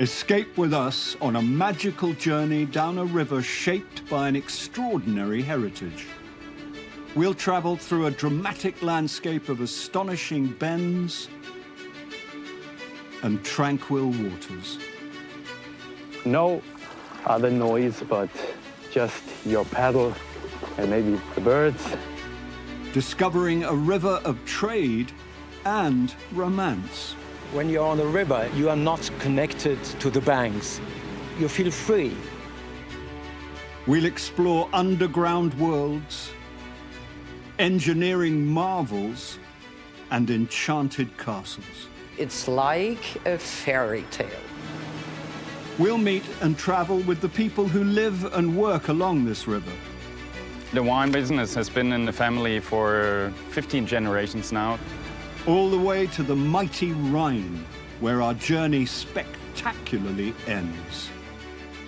Escape with us on a magical journey down a river shaped by an extraordinary heritage. We'll travel through a dramatic landscape of astonishing bends and tranquil waters. No other noise but just your paddle and maybe the birds. Discovering a river of trade and romance. When you're on the river, you are not connected to the banks. You feel free. We'll explore underground worlds, engineering marvels, and enchanted castles. It's like a fairy tale. We'll meet and travel with the people who live and work along this river. The wine business has been in the family for 15 generations now. All the way to the mighty Rhine, where our journey spectacularly ends.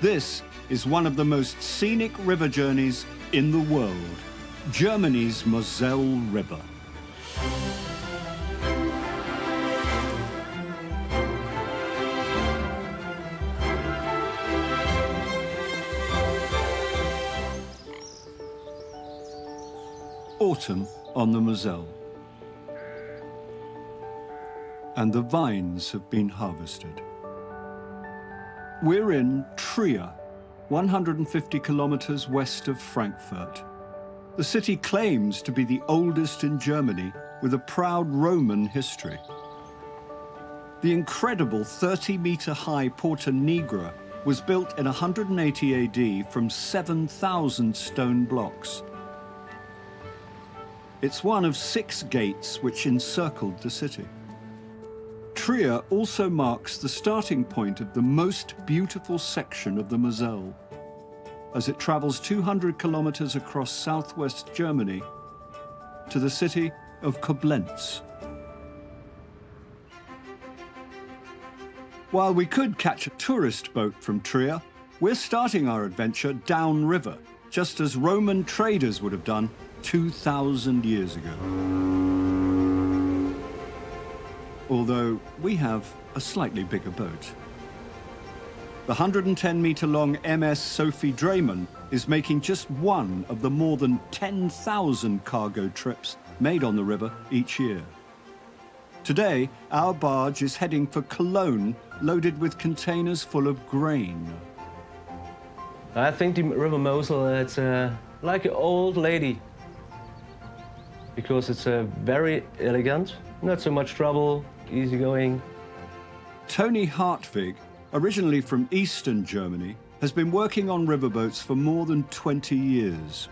This is one of the most scenic river journeys in the world, Germany's Moselle River. Autumn on the Moselle. And the vines have been harvested. We're in Trier, 150 kilometers west of Frankfurt. The city claims to be the oldest in Germany, with a proud Roman history. The incredible 30-meter-high Porta Nigra was built in 180 AD from 7,000 stone blocks. It's one of 6 gates which encircled the city. Trier also marks the starting point of the most beautiful section of the Moselle, as it travels 200 kilometers across southwest Germany to the city of Koblenz. While we could catch a tourist boat from Trier, we're starting our adventure downriver, just as Roman traders would have done 2,000 years ago. Although we have a slightly bigger boat. The 110-meter-long MS Sophie Draemann is making just one of the more than 10,000 cargo trips made on the river each year. Today, our barge is heading for Cologne, loaded with containers full of grain. I think the River Moselle, it's like an old lady, because it's very elegant, not so much trouble, easygoing. Tony Hartwig, originally from Eastern Germany, has been working on riverboats for more than 20 years.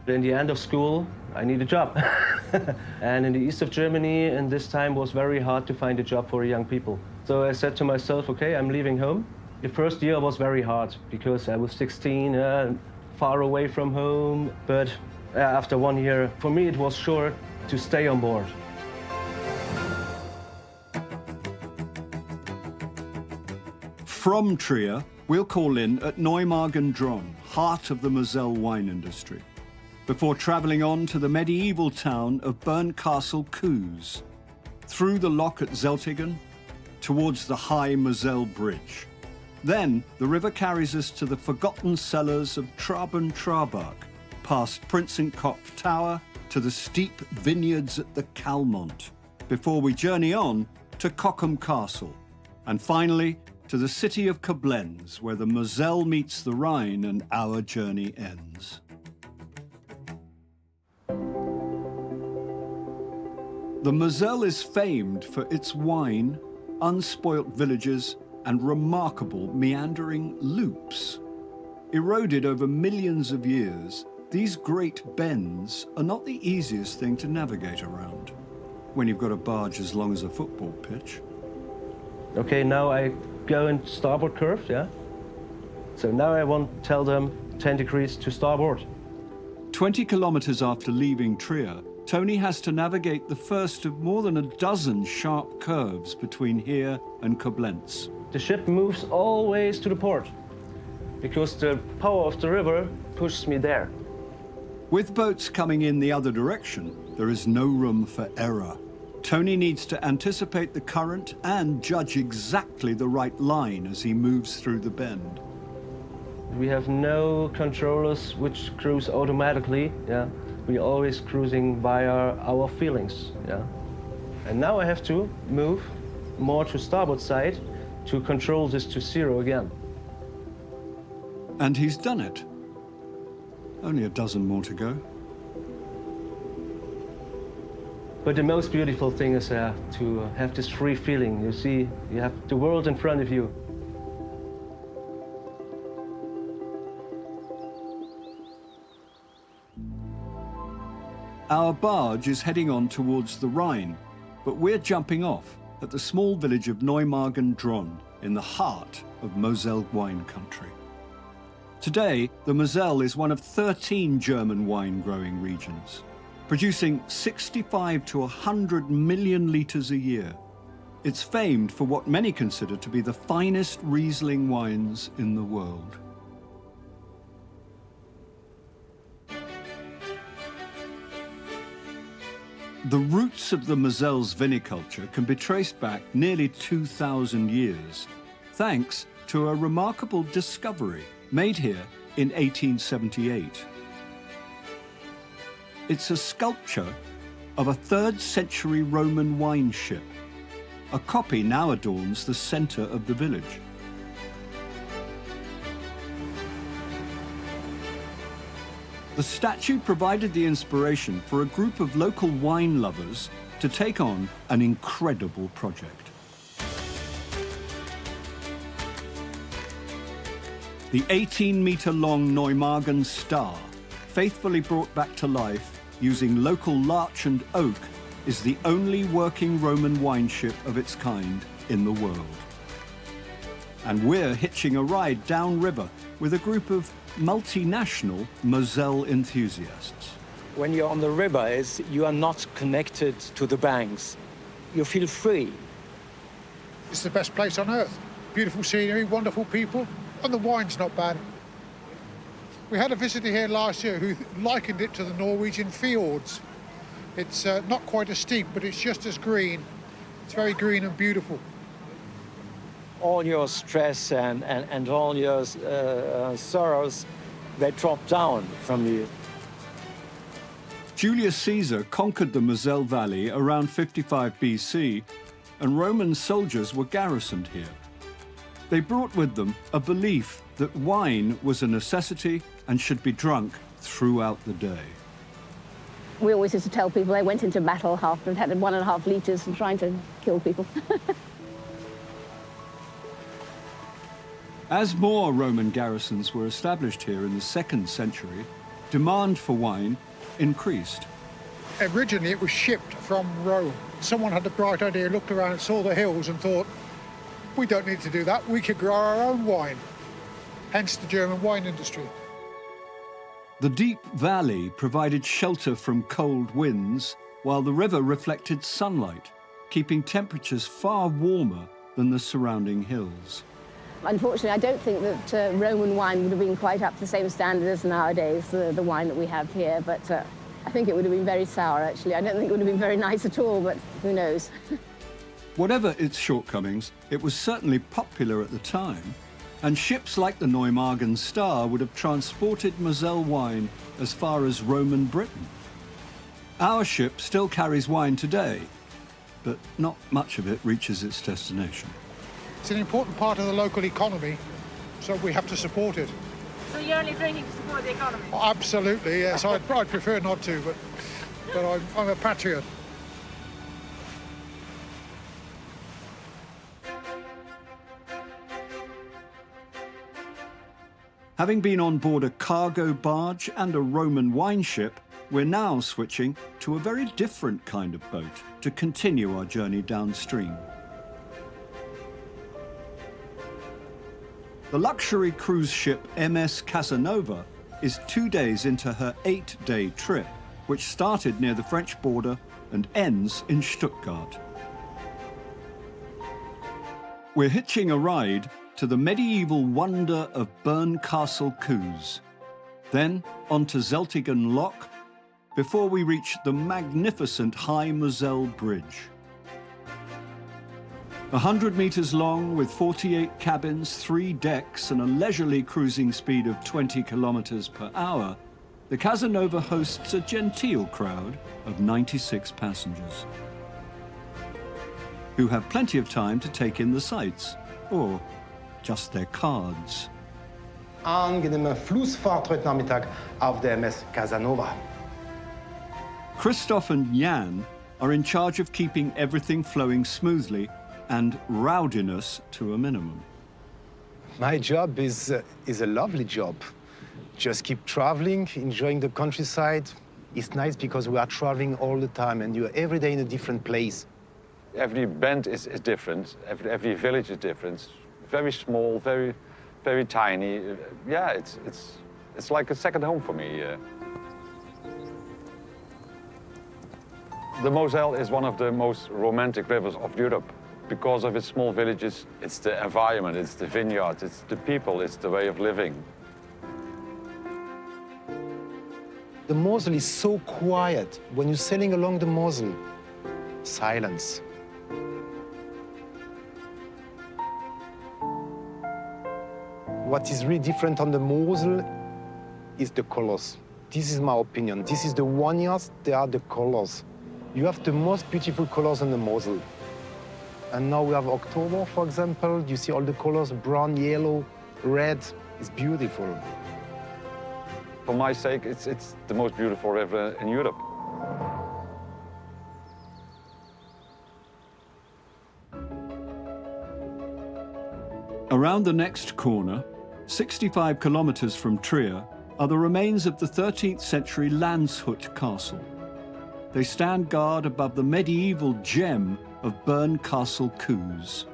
In the end of school, I need a job. And in the east of Germany, and this time was very hard to find a job for young people. So I said to myself, okay, I'm leaving home. The first year was very hard because I was 16, far away from home. But after 1 year, for me, it was sure to stay on board. From Trier, we'll call in at Neumagen-Dronn, heart of the Moselle wine industry, before travelling on to the medieval town of Bernkastel-Kues, through the lock at Zeltingen, towards the high Moselle Bridge. Then the river carries us to the forgotten cellars of Traben-Trarbach, past Prinsenkopf Tower to the steep vineyards at the Kalmont, before we journey on to Cochem Castle, and finally to the city of Koblenz, where the Moselle meets the Rhine and our journey ends. The Moselle is famed for its wine, unspoilt villages, and remarkable meandering loops. Eroded over millions of years, these great bends are not the easiest thing to navigate around when you've got a barge as long as a football pitch. Okay, now I go in starboard curve, yeah? So now I want to tell them 10 degrees to starboard. 20 kilometers after leaving Trier, Tony has to navigate the first of more than a dozen sharp curves between here and Koblenz. The ship moves always to the port because the power of the river pushes me there. With boats coming in the other direction, there is no room for error. Tony needs to anticipate the current and judge exactly the right line as he moves through the bend. We have no controllers which cruise automatically. Yeah, we're always cruising via our feelings. Yeah, and now I have to move more to starboard side to control this to 0 again. And he's done it. Only a dozen more to go. But the most beautiful thing is to have this free feeling. You see, you have the world in front of you. Our barge is heading on towards the Rhine, but we're jumping off at the small village of Neumagen-Dronn in the heart of Moselle wine country. Today, the Moselle is one of 13 German wine-growing regions, producing 65 to 100 million litres a year. It's famed for what many consider to be the finest Riesling wines in the world. The roots of the Moselle's viniculture can be traced back nearly 2,000 years, thanks to a remarkable discovery made here in 1878. It's a sculpture of a 3rd century Roman wine ship. A copy now adorns the center of the village. The statue provided the inspiration for a group of local wine lovers to take on an incredible project. The 18-meter-long Neumagen star, faithfully brought back to life using local larch and oak, is the only working Roman wine ship of its kind in the world. And we're hitching a ride downriver with a group of multinational Moselle enthusiasts. When you're on the river, you are not connected to the banks. You feel free. It's the best place on earth. Beautiful scenery, wonderful people, and the wine's not bad. We had a visitor here last year who likened it to the Norwegian fjords. It's not quite as steep, but it's just as green. It's very green and beautiful. All your stress and all your sorrows, they drop down from you. Julius Caesar conquered the Moselle Valley around 55 BC, and Roman soldiers were garrisoned here. They brought with them a belief that wine was a necessity and should be drunk throughout the day. We always used to tell people they went into battle after had 1.5 litres and trying to kill people. As more Roman garrisons were established here in the 2nd century, demand for wine increased. Originally, it was shipped from Rome. Someone had the bright idea, looked around, saw the hills and thought, we don't need to do that, we could grow our own wine. Hence the German wine industry. The deep valley provided shelter from cold winds, while the river reflected sunlight, keeping temperatures far warmer than the surrounding hills. Unfortunately, I don't think that Roman wine would have been quite up to the same standard as nowadays, the wine that we have here, but I think it would have been very sour, actually. I don't think it would have been very nice at all, but who knows? Whatever its shortcomings, it was certainly popular at the time, and ships like the Neumagen Star would have transported Moselle wine as far as Roman Britain. Our ship still carries wine today, but not much of it reaches its destination. It's an important part of the local economy, so we have to support it. So you're only drinking to support the economy? Oh, absolutely, yes. I'd prefer not to, but I'm a patriot. Having been on board a cargo barge and a Roman wine ship, we're now switching to a very different kind of boat to continue our journey downstream. The luxury cruise ship MS Casanova is 2 days into her 8-day trip, which started near the French border and ends in Stuttgart. We're hitching a ride to the medieval wonder of Bern Castle Coos, then on to Zeltigen Lock, before we reach the magnificent High Moselle Bridge. 100 meters long with 48 cabins, 3 decks and a leisurely cruising speed of 20 kilometers per hour, the Casanova hosts a genteel crowd of 96 passengers who have plenty of time to take in the sights, or just their cards. Angenehme Flussfahrt heute Nachmittag auf der MS Casanova. Christoph and Jan are in charge of keeping everything flowing smoothly and rowdiness to a minimum. My job is a lovely job. Just keep traveling, enjoying the countryside. It's nice because we are traveling all the time and you're every day in a different place. Every bend is different. Every village is different. Very small, very tiny. Yeah, it's like a second home for me. The Moselle is one of the most romantic rivers of Europe. Because of its small villages, it's the environment, it's the vineyards, it's the people, it's the way of living. The Moselle is so quiet. When you're sailing along the Moselle, silence. What is really different on the Moselle is the colors. This is my opinion. This is the vineyards, they are the colors. You have the most beautiful colors on the Moselle. And now we have October, for example. You see all the colors, brown, yellow, red. It's beautiful. For my sake, it's the most beautiful river in Europe. Around the next corner, 65 kilometers from Trier, are the remains of the 13th century Landshut castle. They stand guard above the medieval gem of Bern Castle Coos.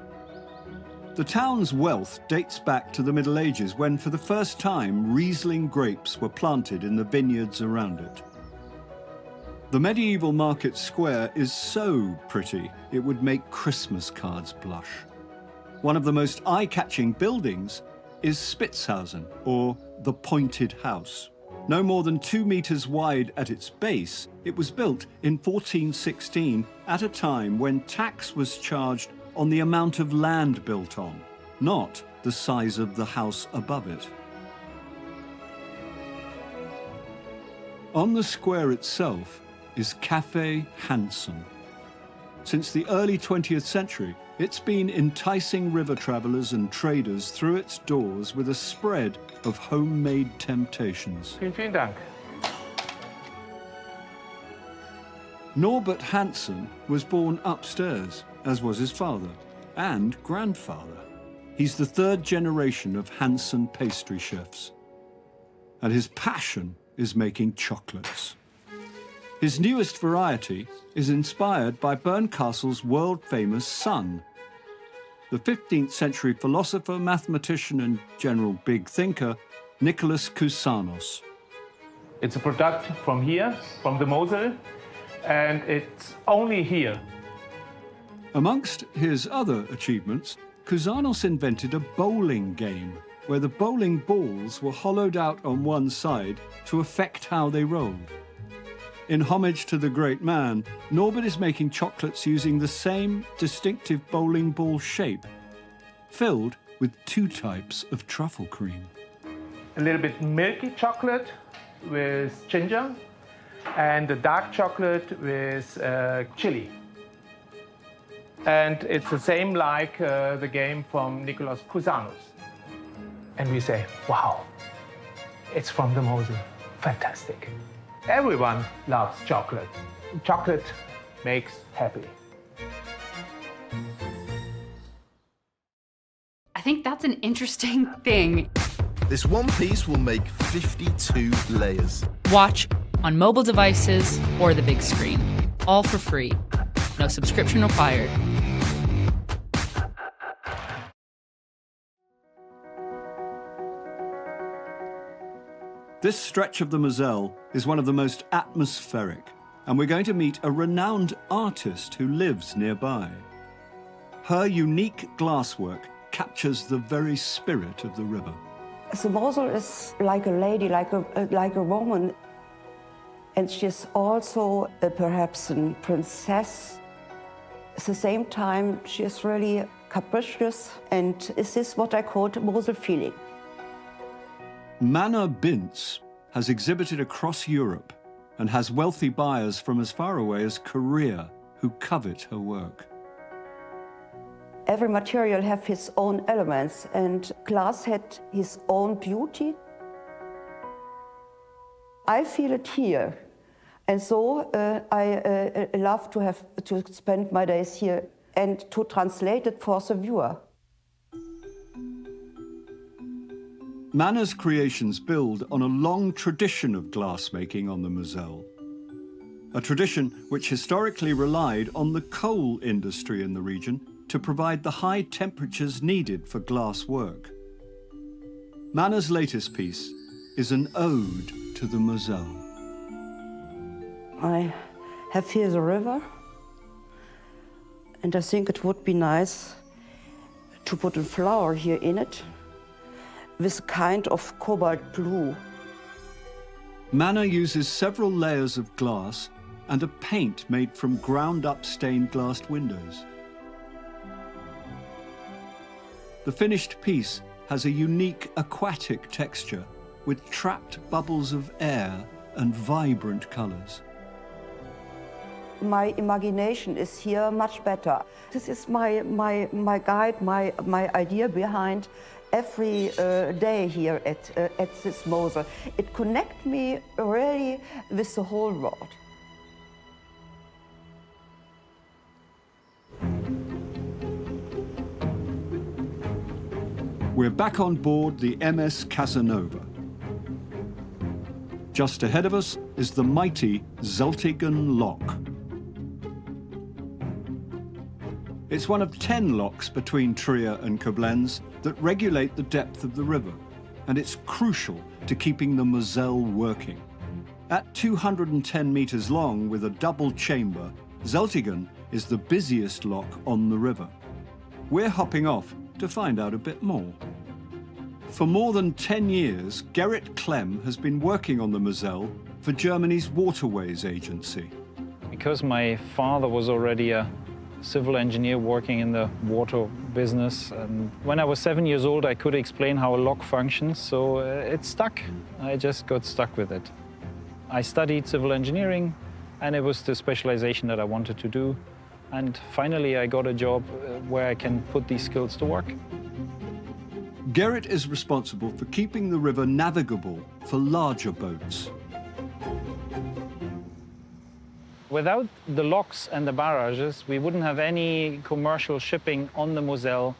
The town's wealth dates back to the Middle Ages when, for the first time, Riesling grapes were planted in the vineyards around it. The medieval market square is so pretty it would make Christmas cards blush. One of the most eye-catching buildings is Spitzhausen, or the Pointed House. No more than 2 meters wide at its base, it was built in 1416 at a time when tax was charged on the amount of land built on, not the size of the house above it. On the square itself is Café Hansen. Since the early 20th century, it's been enticing river travelers and traders through its doors with a spread of homemade temptations. Vielen Dank. Norbert Hansen was born upstairs, as was his father and grandfather. He's the 3rd generation of Hansen pastry chefs. And his passion is making chocolates. His newest variety is inspired by Bern Castle's world-famous sun. The 15th century philosopher, mathematician and general big thinker, Nicholas Cusanos. It's a product from here, from the Moselle, and it's only here. Amongst his other achievements, Cusanos invented a bowling game where the bowling balls were hollowed out on one side to affect how they rolled. In homage to the great man, Norbert is making chocolates using the same distinctive bowling ball shape, filled with 2 types of truffle cream. A little bit milky chocolate with ginger, and a dark chocolate with chili. And it's the same like the game from Nicholas Cusanos. And we say, wow, it's from the Moselle. Fantastic. Everyone loves chocolate. Chocolate makes happy. I think that's an interesting thing. This one piece will make 52 layers. Watch on mobile devices or the big screen. All for free. No subscription required. This stretch of the Moselle is one of the most atmospheric, and we're going to meet a renowned artist who lives nearby. Her unique glasswork captures the very spirit of the river. The Moselle is like a lady, like a woman. And she's also perhaps a princess. At the same time, she is really capricious, and this is what I call the Mosel feeling. Manor Binz has exhibited across Europe and has wealthy buyers from as far away as Korea who covet her work. Every material has its own elements, and glass had his own beauty. I feel it here, and so I love to spend my days here and to translate it for the viewer. Manor's creations build on a long tradition of glassmaking on the Moselle, a tradition which historically relied on the coal industry in the region to provide the high temperatures needed for glass work. Manor's latest piece is an ode to the Moselle. I have here the river, and I think it would be nice to put a flower here in it with a kind of cobalt blue. Manor uses several layers of glass and a paint made from ground-up stained glass windows. The finished piece has a unique aquatic texture with trapped bubbles of air and vibrant colors. My imagination is here much better. This is my guide, my idea behind every day here at this Mosel. It connects me really with the whole world. We're back on board the MS Casanova. Just ahead of us is the mighty Zeltigen Lock. It's one of 10 locks between Trier and Koblenz that regulate the depth of the river, and it's crucial to keeping the Moselle working. At 210 meters long with a double chamber, Zeltigen is the busiest lock on the river. We're hopping off to find out a bit more. For more than 10 years, Gerrit Clem has been working on the Moselle for Germany's Waterways Agency. Because my father was already a civil engineer working in the water business, and when I was 7 years old, I could explain how a lock functions, so it stuck. I just got stuck with it. I studied civil engineering, and it was the specialization that I wanted to do. And finally, I got a job where I can put these skills to work. Gerrit is responsible for keeping the river navigable for larger boats. Without the locks and the barrages, we wouldn't have any commercial shipping on the Moselle,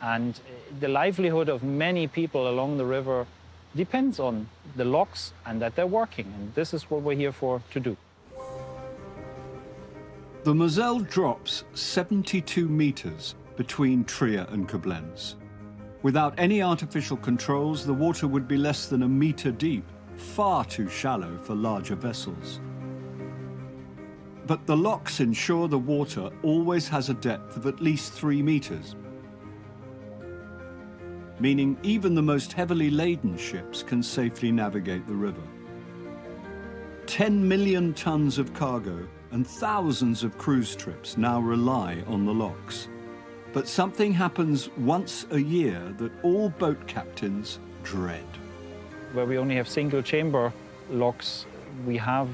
and the livelihood of many people along the river depends on the locks and that they're working, and this is what we're here for to do. The Moselle drops 72 meters between Trier and Koblenz. Without any artificial controls, the water would be less than a meter deep, far too shallow for larger vessels. But the locks ensure the water always has a depth of at least 3 meters, meaning even the most heavily laden ships can safely navigate the river. 10 million tons of cargo and thousands of cruise trips now rely on the locks. But something happens once a year that all boat captains dread. Where we only have single chamber locks, we have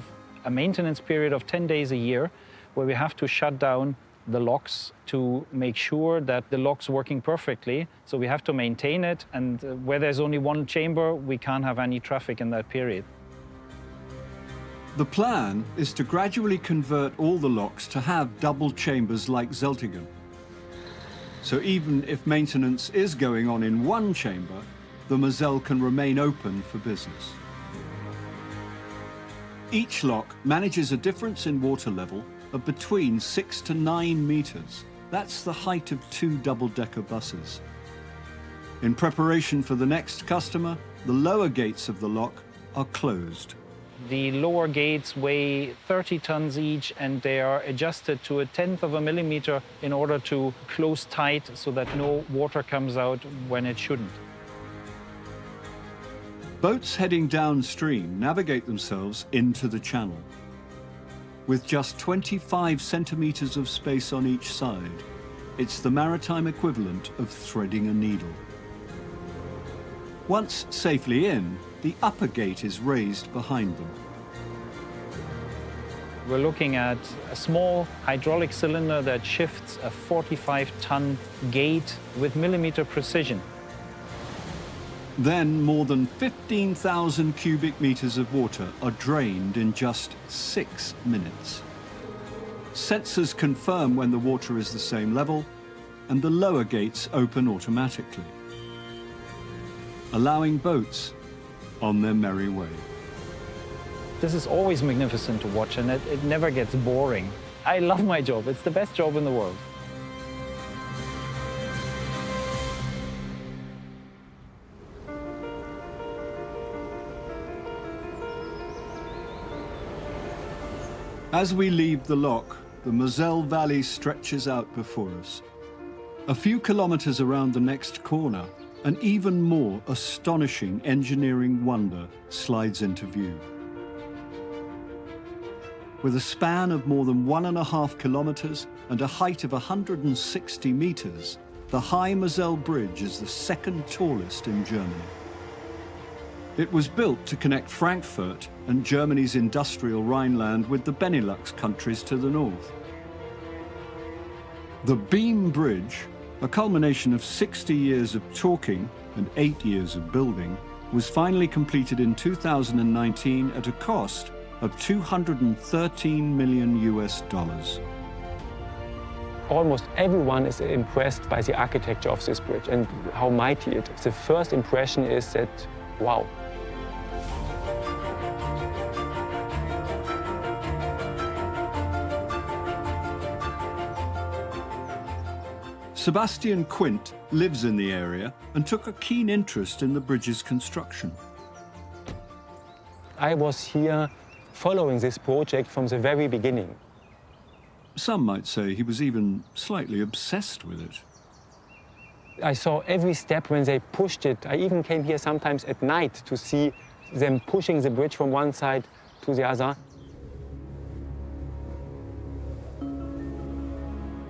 a maintenance period of 10 days a year where we have to shut down the locks to make sure that the lock's working perfectly. So we have to maintain it, and where there's only one chamber, we can't have any traffic in that period. The plan is to gradually convert all the locks to have double chambers like Zeltigen. So even if maintenance is going on in one chamber, the Moselle can remain open for business. Each lock manages a difference in water level of between 6 to 9 meters. That's the height of 2 double-decker buses. In preparation for the next customer, the lower gates of the lock are closed. The lower gates weigh 30 tons each, and they are adjusted to 1/10 of a millimeter in order to close tight so that no water comes out when it shouldn't. Boats heading downstream navigate themselves into the channel. With just 25 centimeters of space on each side, it's the maritime equivalent of threading a needle. Once safely in, the upper gate is raised behind them. We're looking at a small hydraulic cylinder that shifts a 45-ton gate with millimeter precision. Then more than 15,000 cubic meters of water are drained in just 6 minutes. Sensors confirm when the water is the same level, and the lower gates open automatically, allowing boats on their merry way. This is always magnificent to watch, and it never gets boring. I love my job. It's the best job in the world. As we leave the lock, the Moselle Valley stretches out before us. A few kilometers around the next corner, an even more astonishing engineering wonder slides into view. With a span of more than 1.5 kilometers and a height of 160 meters, the High Moselle Bridge is the second tallest in Germany. It was built to connect Frankfurt and Germany's industrial Rhineland with the Benelux countries to the north. The Beam Bridge, a culmination of 60 years of talking and 8 years of building, was finally completed in 2019 at a cost of $213 million US. Almost everyone is impressed by the architecture of this bridge and how mighty it is. The first impression is that, wow. Sebastian Quint lives in the area and took a keen interest in the bridge's construction. I was here following this project from the very beginning. Some might say he was even slightly obsessed with it. I saw every step when they pushed it. I even came here sometimes at night to see them pushing the bridge from one side to the other.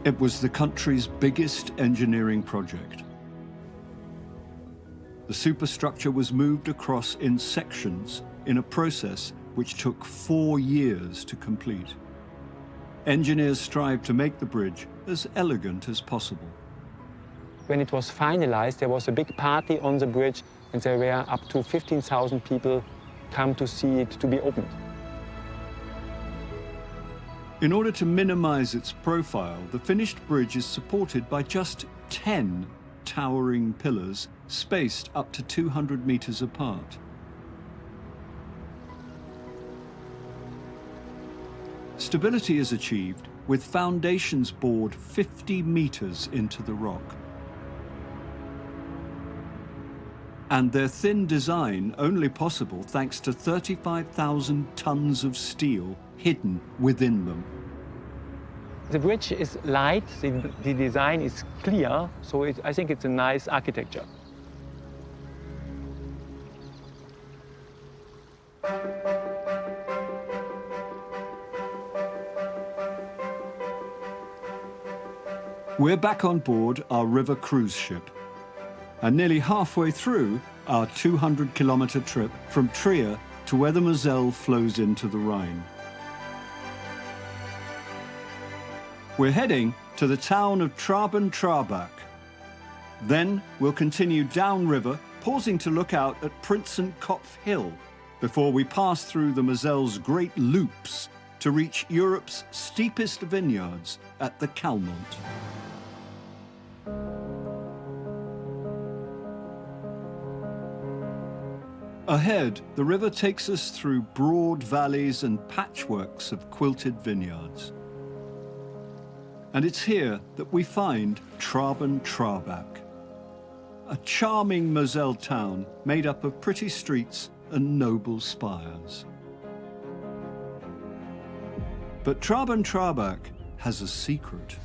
It was the country's biggest engineering project. The superstructure was moved across in sections in a process which took 4 years to complete. Engineers strived to make the bridge as elegant as possible. When it was finalized, there was a big party on the bridge, and there were up to 15,000 people come to see it to be opened. In order to minimize its profile, the finished bridge is supported by just 10 towering pillars spaced up to 200 meters apart. Stability is achieved with foundations bored 50 meters into the rock. And their thin design only possible thanks to 35,000 tons of steel hidden within them. The bridge is light, the design is clear, so I think it's a nice architecture. We're back on board our river cruise ship, and nearly halfway through our 200-kilometer trip from Trier to where the Moselle flows into the Rhine. We're heading to the town of Traben-Trarbach. Then we'll continue downriver, pausing to look out at Prinzenkopf Hill before we pass through the Moselle's great loops to reach Europe's steepest vineyards at the Calmont. Ahead, the river takes us through broad valleys and patchworks of quilted vineyards. And it's here that we find Traben-Trarbach, a charming Moselle town made up of pretty streets and noble spires. But Traben-Trarbach has a secret.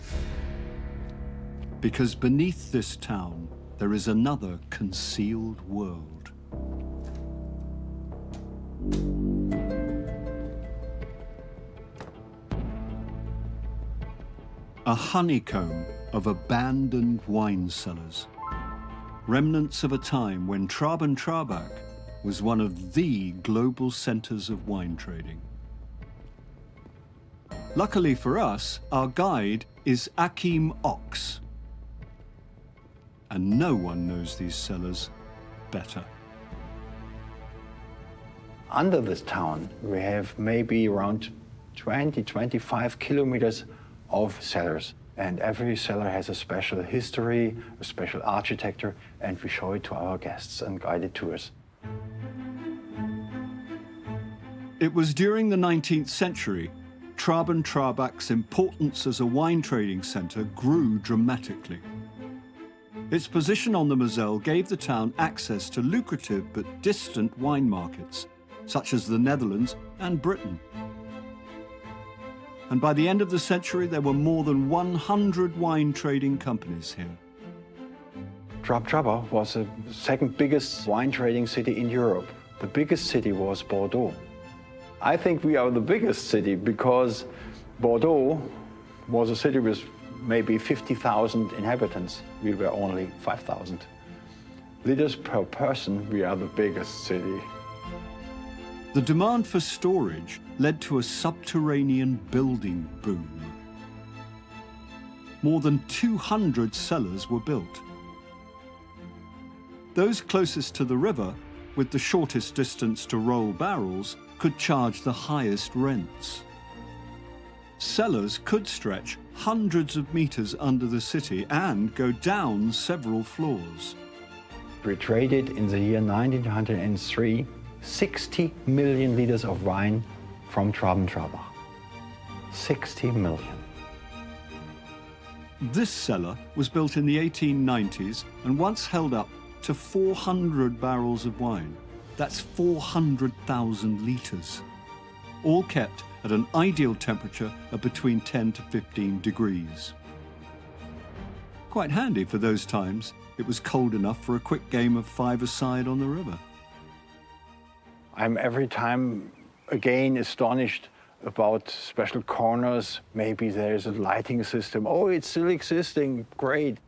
Because beneath this town, there is another concealed world. A honeycomb of abandoned wine cellars. Remnants of a time when Trabant was one of the global centers of wine trading. Luckily for us, our guide is Achim Ochs. And no one knows these cellars better. Under this town, we have maybe around 20, 25 kilometers of cellars. And every cellar has a special history, a special architecture, and we show it to our guests and guided tours. It was during the 19th century, Trabant's importance as a wine trading center grew dramatically. Its position on the Moselle gave the town access to lucrative but distant wine markets, such as the Netherlands and Britain. And by the end of the century, there were more than 100 wine trading companies here. Trabant was the second biggest wine trading city in Europe. The biggest city was Bordeaux. I think we are the biggest city because Bordeaux was a city with maybe 50,000 inhabitants. We were only 5,000. Liters per person, we are the biggest city. The demand for storage led to a subterranean building boom. More than 200 cellars were built. Those closest to the river, with the shortest distance to roll barrels, could charge the highest rents. Cellars could stretch hundreds of meters under the city and go down several floors. We traded in the year 1903 60 million liters of wine from Trabant. 60 million. This cellar was built in the 1890s and once held up to 400 barrels of wine. That's 400,000 liters, all kept at an ideal temperature of between 10 to 15 degrees. Quite handy for those times. It was cold enough for a quick game of five-a-side on the river. I'm every time again astonished about special corners. Maybe there's a lighting system. Oh, it's still existing, great.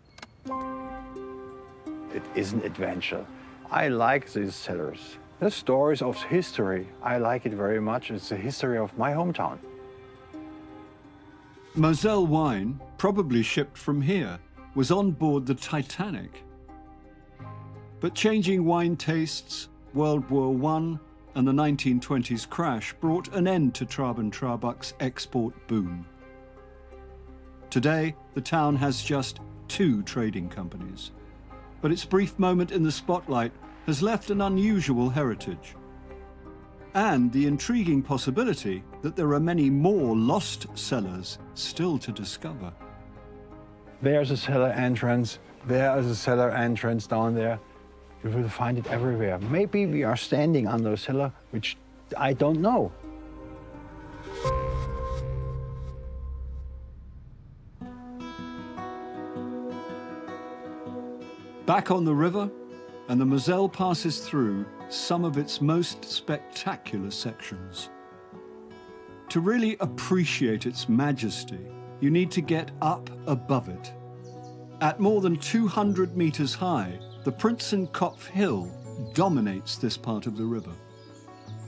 It is an adventure. I like these cellars. The stories of history, I like it very much. It's the history of my hometown. Moselle wine, probably shipped from here, was on board the Titanic. But changing wine tastes, World War I, and the 1920s crash brought an end to Trabant's export boom. Today, the town has just 2 trading companies. But its brief moment in the spotlight has left an unusual heritage. And the intriguing possibility that there are many more lost cellars still to discover. There's a cellar entrance, there is a cellar entrance down there. You will find it everywhere. Maybe we are standing under a cellar, which I don't know. Back on the river, and the Moselle passes through some of its most spectacular sections. To really appreciate its majesty, you need to get up above it. At more than 200 meters high, the Prinsenkopf Hill dominates this part of the river.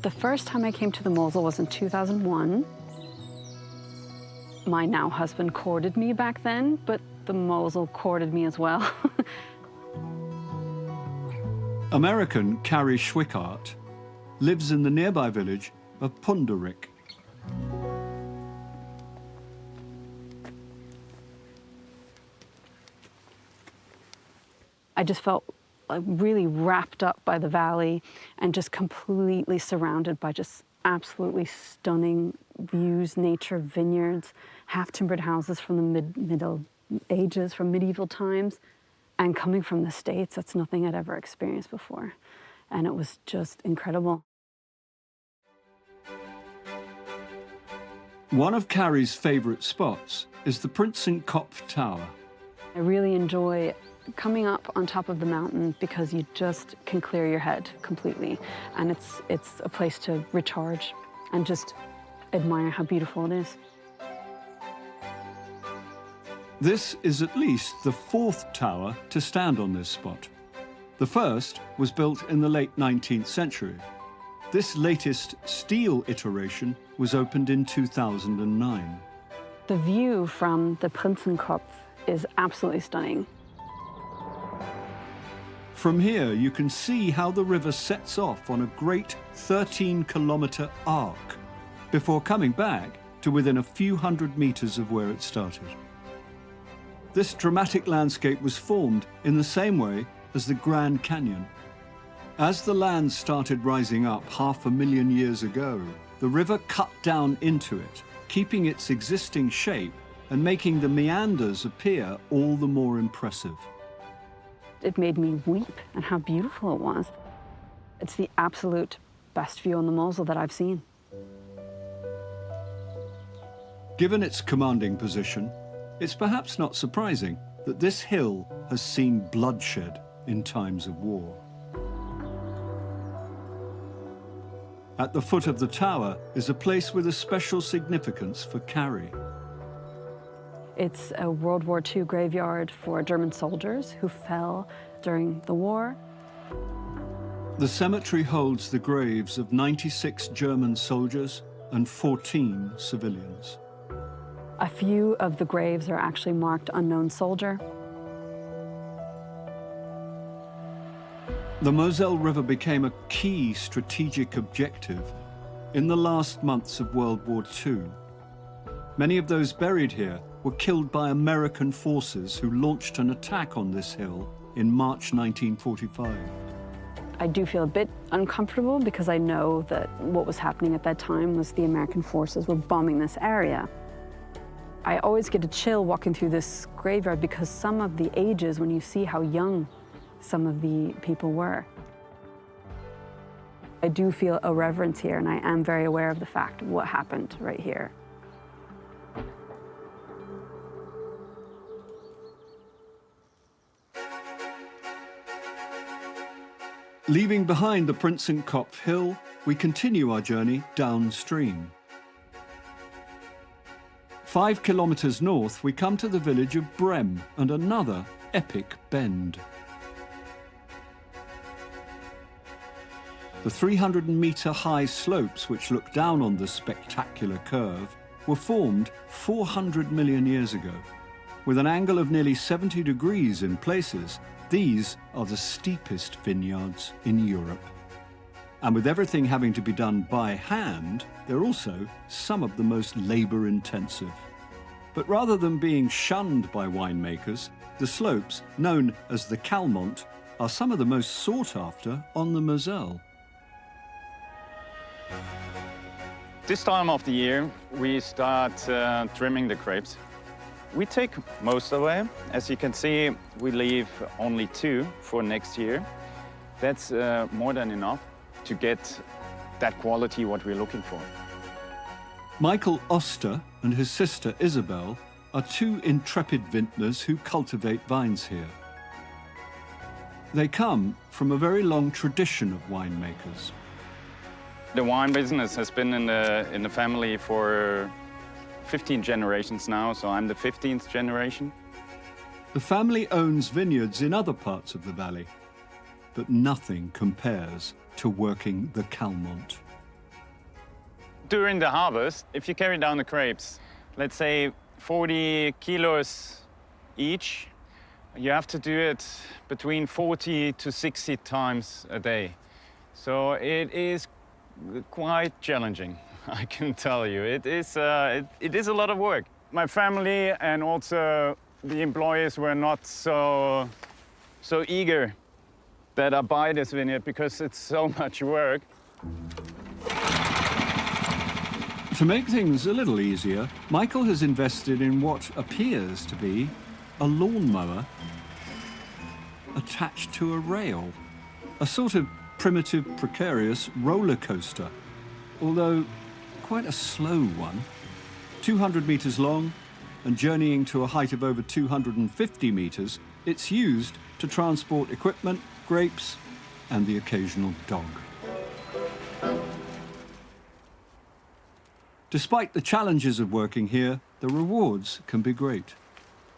The first time I came to the Moselle was in 2001. My now husband courted me back then, but the Moselle courted me as well. American Carrie Schwickart lives in the nearby village of Punderik. I just felt really wrapped up by the valley and just completely surrounded by just absolutely stunning views, nature, vineyards, half-timbered houses from the Middle Ages, from medieval times. And coming from the States, that's nothing I'd ever experienced before. And it was just incredible. One of Carrie's favorite spots is the Prinsenkopf Tower. I really enjoy coming up on top of the mountain because you just can clear your head completely. And it's a place to recharge and just admire how beautiful it is. This is at least the fourth tower to stand on this spot. The first was built in the late 19th century. This latest steel iteration was opened in 2009. The view from the Prinzenkopf is absolutely stunning. From here, you can see how the river sets off on a great 13-kilometer arc before coming back to within a few hundred meters of where it started. This dramatic landscape was formed in the same way as the Grand Canyon. As the land started rising up 500,000 years ago, the river cut down into it, keeping its existing shape and making the meanders appear all the more impressive. It made me weep and how beautiful it was. It's the absolute best view on the Moselle that I've seen. Given its commanding position, it's perhaps not surprising that this hill has seen bloodshed in times of war. At the foot of the tower is a place with a special significance for Carrie. It's a World War II graveyard for German soldiers who fell during the war. The cemetery holds the graves of 96 German soldiers and 14 civilians. A few of the graves are actually marked unknown soldier. The Moselle River became a key strategic objective in the last months of World War II. Many of those buried here were killed by American forces who launched an attack on this hill in March 1945. I do feel a bit uncomfortable because I know that what was happening at that time was the American forces were bombing this area. I always get a chill walking through this graveyard because some of the ages, when you see how young some of the people were. I do feel a reverence here, and I am very aware of the fact of what happened right here. Leaving behind the Prinzenkopf Hill, we continue our journey downstream. 5 kilometers north, we come to the village of Brem and another epic bend. The 300-meter-high slopes which look down on this spectacular curve were formed 400 million years ago. With an angle of nearly 70 degrees in places, these are the steepest vineyards in Europe. And with everything having to be done by hand, they're also some of the most labor-intensive. But rather than being shunned by winemakers, the slopes, known as the Calmont, are some of the most sought after on the Moselle. This time of the year, we start trimming the grapes. We take most away. As you can see, we leave only 2 for next year. That's more than enough to get that quality what we're looking for. Michael Oster and his sister Isabel are 2 intrepid vintners who cultivate vines here. They come from a very long tradition of winemakers. The wine business has been in the family for 15 generations now, so I'm the 15th generation. The family owns vineyards in other parts of the valley, but nothing compares to working the Calmont. During the harvest, if you carry down the grapes, let's say 40 kilos each, you have to do it between 40 to 60 times a day. So it is quite challenging, I can tell you. It is a lot of work. My family and also the employees were not so eager that I buy this vineyard because it's so much work. To make things a little easier, Michael has invested in what appears to be a lawnmower attached to a rail, a sort of primitive, precarious roller coaster, although quite a slow one. 200 meters long, and journeying to a height of over 250 meters, it's used to transport equipment, grapes, and the occasional dog. Despite the challenges of working here, the rewards can be great.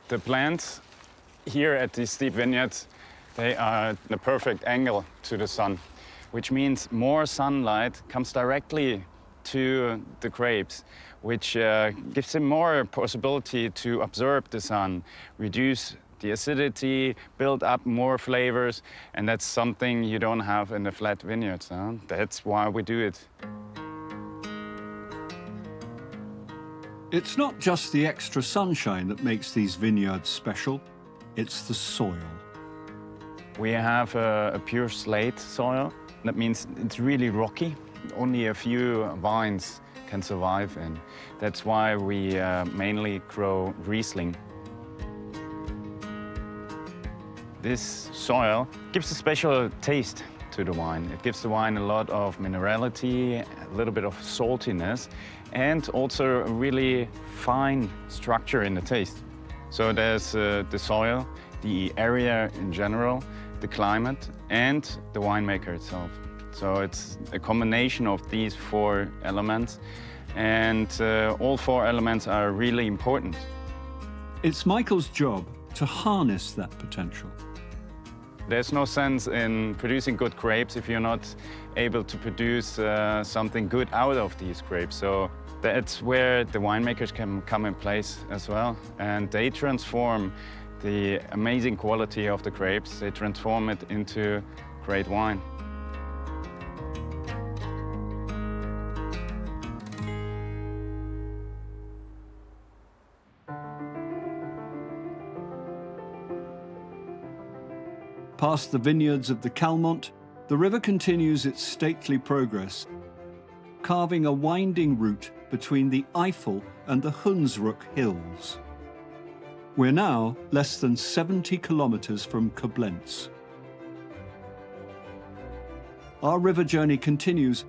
The plants here at these steep vineyards, they are the perfect angle to the sun, which means more sunlight comes directly to the grapes, which gives them more possibility to absorb the sun, reduce the acidity, build up more flavors, and that's something you don't have in the flat vineyards. That's why we do it. It's not just the extra sunshine that makes these vineyards special, it's the soil. We have a pure slate soil. That means it's really rocky. Only a few vines can survive in. That's why we mainly grow Riesling. This soil gives a special taste to the wine. It gives the wine a lot of minerality, a little bit of saltiness, and also a really fine structure in the taste. So there's the soil, the area in general, the climate, and the winemaker itself. So it's a combination of these four elements, and all four elements are really important. It's Michael's job to harness that potential. There's no sense in producing good grapes if you're not able to produce something good out of these grapes. So that's where the winemakers can come in place as well. And they transform the amazing quality of the grapes, they transform it into great wine. Past the vineyards of the Calmont, the river continues its stately progress, carving a winding route between the Eifel and the Hunsrück hills. We're now less than 70 kilometers from Koblenz. Our river journey continues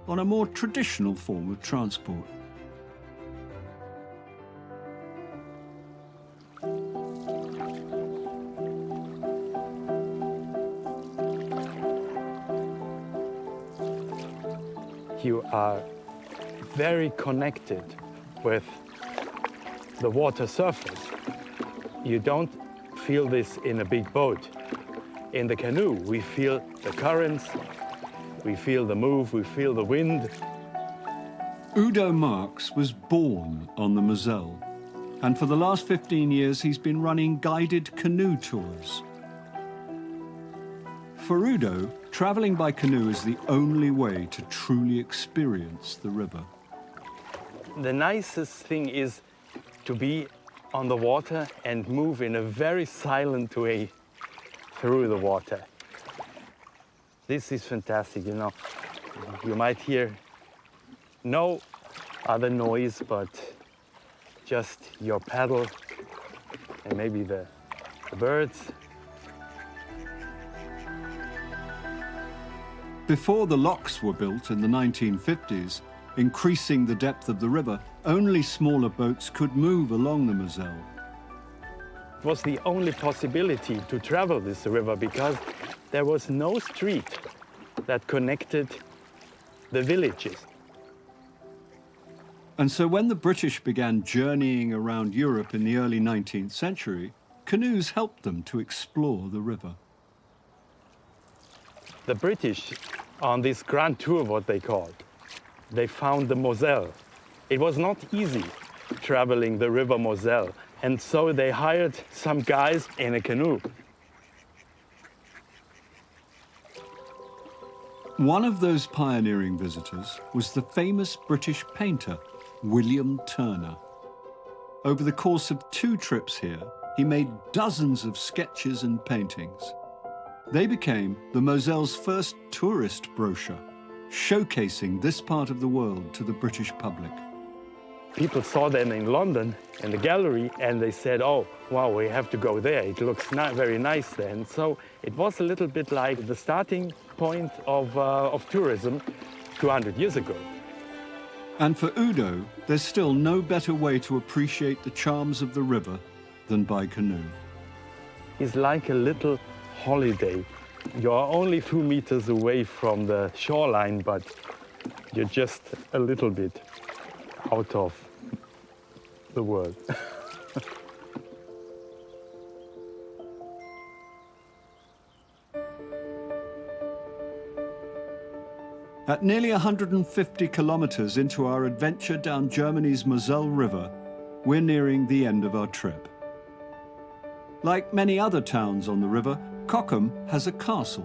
on a more traditional form of transport. You are very connected with the water surface. You don't feel this in a big boat. In the canoe, we feel the currents, we feel the move, we feel the wind. Udo Marx was born on the Moselle, and for the last 15 years he's been running guided canoe tours. For Udo, travelling by canoe is the only way to truly experience the river. The nicest thing is to be on the water and move in a very silent way through the water. This is fantastic, you know. You might hear no other noise but just your paddle and maybe the birds. Before the locks were built in the 1950s, increasing the depth of the river, only smaller boats could move along the Moselle. It was the only possibility to travel this river because there was no street that connected the villages. And so when the British began journeying around Europe in the early 19th century, canoes helped them to explore the river. The British, on this grand tour, what they called, they found the Moselle. It was not easy traveling the river Moselle, and so they hired some guys in a canoe. One of those pioneering visitors was the famous British painter, William Turner. Over the course of 2 trips here, he made dozens of sketches and paintings. They became the Moselle's first tourist brochure, showcasing this part of the world to the British public. People saw them in London in the gallery and they said, oh, wow, we have to go there. It looks very nice there. And so it was a little bit like the starting point of tourism 200 years ago. And for Udo, there's still no better way to appreciate the charms of the river than by canoe. It's like a little holiday. You're only 2 meters away from the shoreline, but you're just a little bit out of the world. At nearly 150 kilometers into our adventure down Germany's Moselle River, we're nearing the end of our trip. Like many other towns on the river, Cochem has a castle.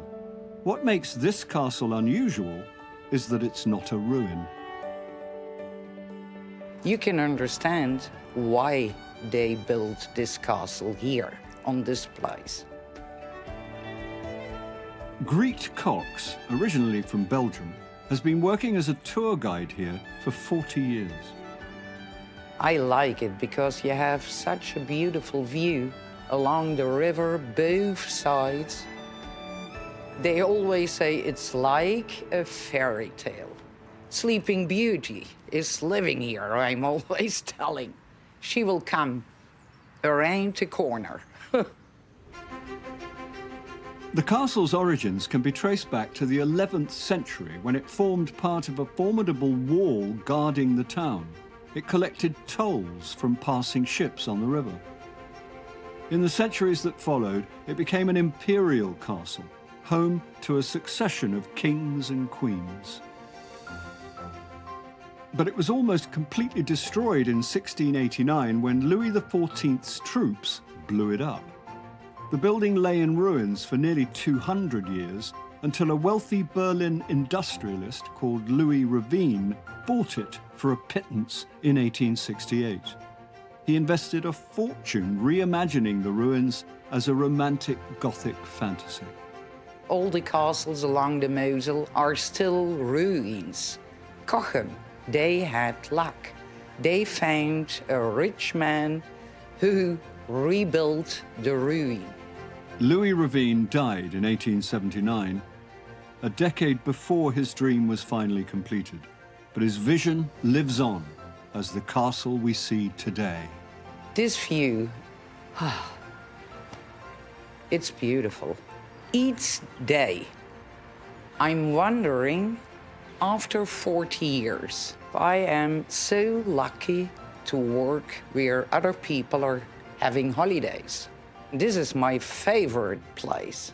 What makes this castle unusual is that it's not a ruin. You can understand why they built this castle here, on this place. Griet Cox, originally from Belgium, has been working as a tour guide here for 40 years. I like it because you have such a beautiful view along the river, both sides. They always say it's like a fairy tale. Sleeping Beauty is living here, I'm always telling. She will come around the corner. The castle's origins can be traced back to the 11th century when it formed part of a formidable wall guarding the town. It collected tolls from passing ships on the river. In the centuries that followed, it became an imperial castle, home to a succession of kings and queens. But it was almost completely destroyed in 1689 when Louis XIV's troops blew it up. The building lay in ruins for nearly 200 years until a wealthy Berlin industrialist called Louis Ravine bought it for a pittance in 1868. He invested a fortune reimagining the ruins as a romantic Gothic fantasy. All the castles along the Moselle are still ruins. Cochem, they had luck. They found a rich man who rebuilt the ruin. Louis Ravine died in 1879, a decade before his dream was finally completed. But his vision lives on as the castle we see today. This view, it's beautiful. Each day, I'm wondering, after 40 years, I am so lucky to work where other people are having holidays. This is my favorite place.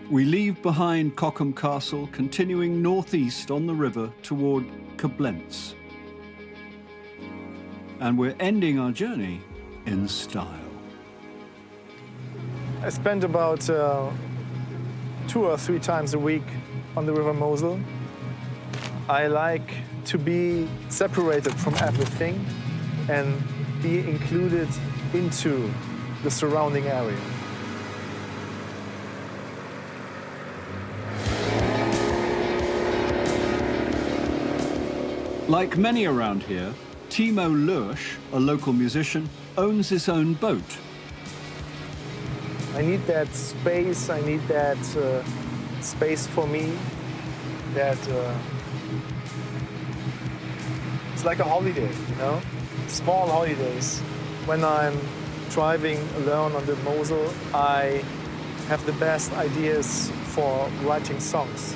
We leave behind Cochem Castle, continuing northeast on the river toward Koblenz. And we're ending our journey in style. I spent about 2 or 3 times a week on the River Moselle. I like to be separated from everything and be included into the surrounding area. Like many around here, Timo Lursch, a local musician, owns his own boat. I need that space, I need that space for me, that it's like a holiday, you know? Small holidays. When I'm driving alone on the Moselle, I have the best ideas for writing songs.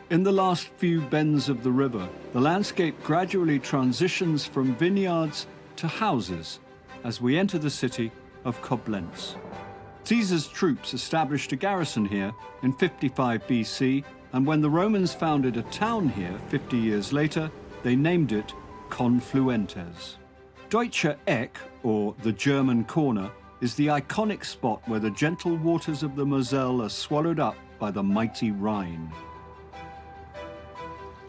In the last few bends of the river, the landscape gradually transitions from vineyards to houses as we enter the city of Koblenz. Caesar's troops established a garrison here in 55 BC, and when the Romans founded a town here 50 years later, they named it Confluentes. Deutscher Eck, or the German Corner, is the iconic spot where the gentle waters of the Moselle are swallowed up by the mighty Rhine.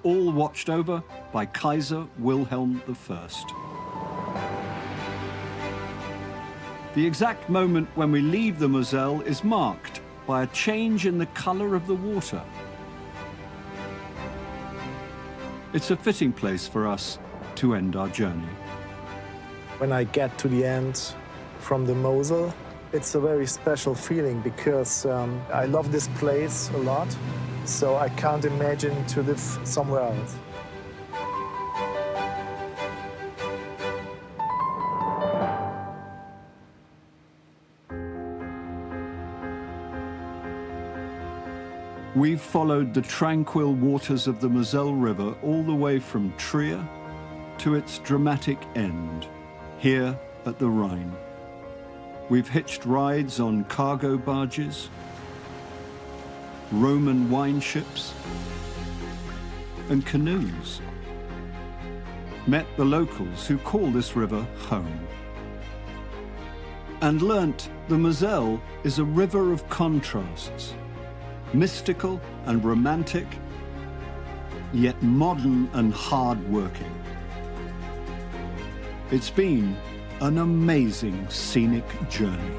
All watched over by Kaiser Wilhelm I. The exact moment when we leave the Moselle is marked by a change in the color of the water. it's a fitting place for us to end our journey. When I get to the end from the Moselle, it's a very special feeling because I love this place a lot, so I can't imagine to live somewhere else. We've followed the tranquil waters of the Moselle River all the way from Trier to its dramatic end, here at the Rhine. We've hitched rides on cargo barges, Roman wine ships, and canoes. Met the locals who call this river home. And learnt the Moselle is a river of contrasts, mystical and romantic, yet modern and hard-working. It's been an amazing scenic journey.